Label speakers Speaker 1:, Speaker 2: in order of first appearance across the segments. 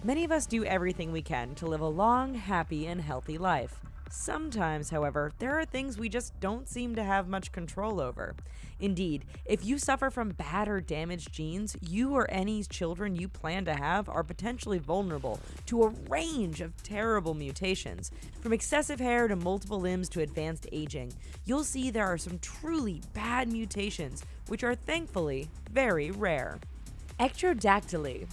Speaker 1: Many of us do everything we can to live a long, happy, and healthy life. Sometimes, however, there are things we just don't seem to have much control over. Indeed, if you suffer from bad or damaged genes, you or any children you plan to have are potentially vulnerable to a range of terrible mutations. From excessive hair to multiple limbs to advanced aging, you'll see there are some truly bad mutations, which are thankfully very rare. Ectrodactyly.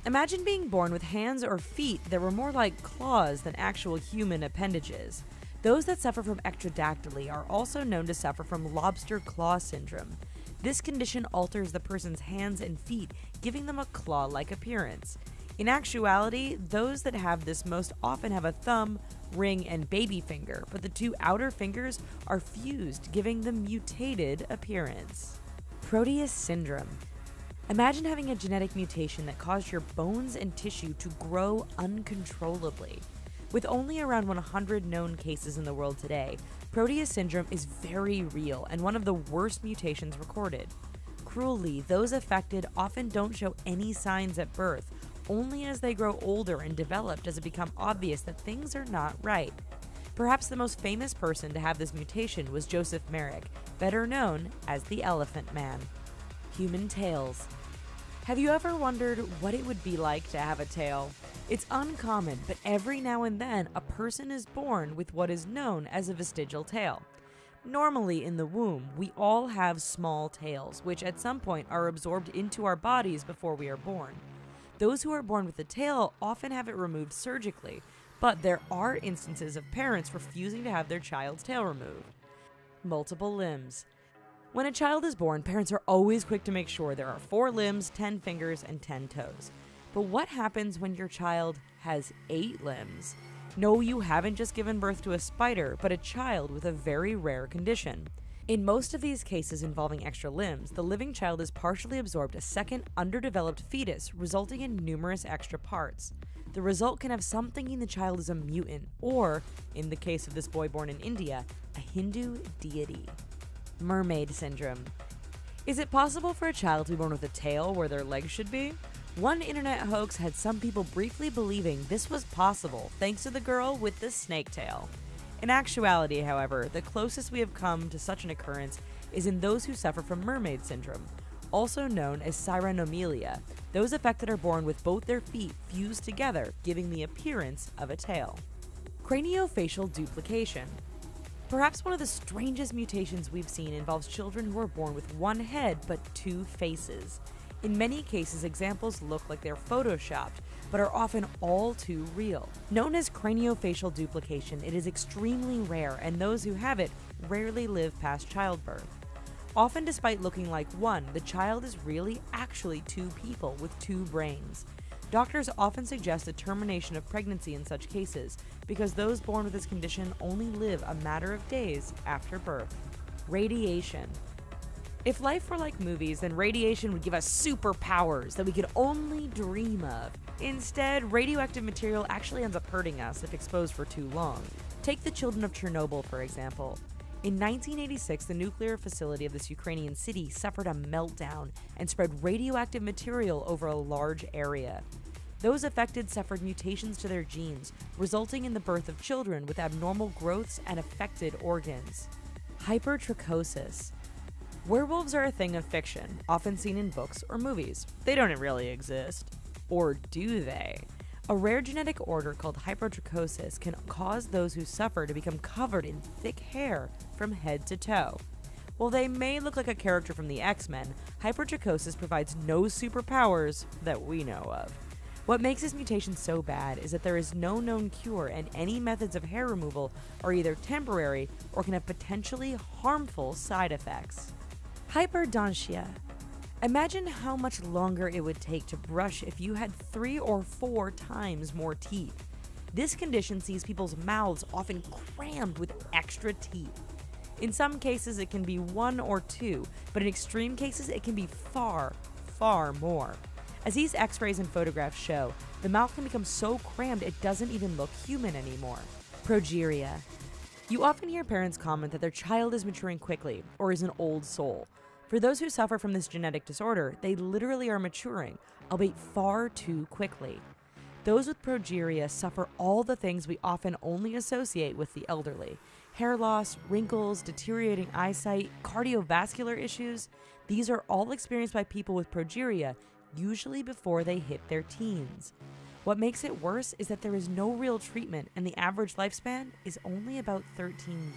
Speaker 1: Imagine being born with hands or feet that were more like claws than actual human appendages. Those that suffer from ectrodactyly are also known to suffer from lobster claw syndrome. This condition alters the person's hands and feet, giving them a claw-like appearance. In actuality, those that have this most often have a thumb, ring, and baby finger, but the two outer fingers are fused, giving the mutated appearance. Proteus syndrome. Imagine having a genetic mutation that caused your bones and tissue to grow uncontrollably. With only around 100 known cases in the world today, Proteus syndrome is very real and one of the worst mutations recorded. Cruelly, those affected often don't show any signs at birth, only as they grow older and develop does it become obvious that things are not right. Perhaps the most famous person to have this mutation was Joseph Merrick, better known as the Elephant Man. Human tails. Have you ever wondered what it would be like to have a tail? It's uncommon, but every now and then a person is born with what is known as a vestigial tail. Normally in the womb, we all have small tails, which at some point are absorbed into our bodies before we are born. Those who are born with a tail often have it removed surgically, but there are instances of parents refusing to have their child's tail removed. Multiple limbs. When a child is born, parents are always quick to make sure there are 4 limbs, 10 fingers, and 10 toes. But what happens when your child has 8 limbs? No, you haven't just given birth to a spider, but a child with a very rare condition. In most of these cases involving extra limbs, the living child has partially absorbed a second underdeveloped fetus, resulting in numerous extra parts. The result can have something in the child as a mutant, or, in the case of this boy born in India, a Hindu deity. Mermaid syndrome. Is it possible for a child to be born with a tail where their legs should be? One internet hoax had some people briefly believing this was possible thanks to the girl with the snake tail. In actuality, however, the closest we have come to such an occurrence is in those who suffer from mermaid syndrome, also known as cyanomelia. Those affected are born with both their feet fused together, giving the appearance of a tail. Craniofacial duplication. Perhaps one of the strangest mutations we've seen involves children who are born with one head but 2 faces. In many cases, examples look like they're photoshopped, but are often all too real. Known as craniofacial duplication, it is extremely rare, and those who have it rarely live past childbirth. Often despite looking like one, the child is really actually 2 people with 2 brains. Doctors often suggest a termination of pregnancy in such cases because those born with this condition only live a matter of days after birth. Radiation. If life were like movies, then radiation would give us superpowers that we could only dream of. Instead, radioactive material actually ends up hurting us if exposed for too long. Take the children of Chernobyl, for example. In 1986, the nuclear facility of this Ukrainian city suffered a meltdown and spread radioactive material over a large area. Those affected suffered mutations to their genes, resulting in the birth of children with abnormal growths and affected organs. Hypertrichosis. Werewolves are a thing of fiction, often seen in books or movies. They don't really exist. Or do they? A rare genetic order called hypertrichosis can cause those who suffer to become covered in thick hair from head to toe. While they may look like a character from the X-Men, hypertrichosis provides no superpowers that we know of. What makes this mutation so bad is that there is no known cure, and any methods of hair removal are either temporary or can have potentially harmful side effects. Hyperdontia. Imagine how much longer it would take to brush if you had 3 or 4 times more teeth. This condition sees people's mouths often crammed with extra teeth. In some cases, it can be 1 or 2, but in extreme cases, it can be far, far more. As these x-rays and photographs show, the mouth can become so crammed it doesn't even look human anymore. Progeria. You often hear parents comment that their child is maturing quickly or is an old soul. For those who suffer from this genetic disorder, they literally are maturing, albeit far too quickly. Those with progeria suffer all the things we often only associate with the elderly: hair loss, wrinkles, deteriorating eyesight, cardiovascular issues. These are all experienced by people with progeria, usually before they hit their teens. What makes it worse is that there is no real treatment, and the average lifespan is only about 13 years.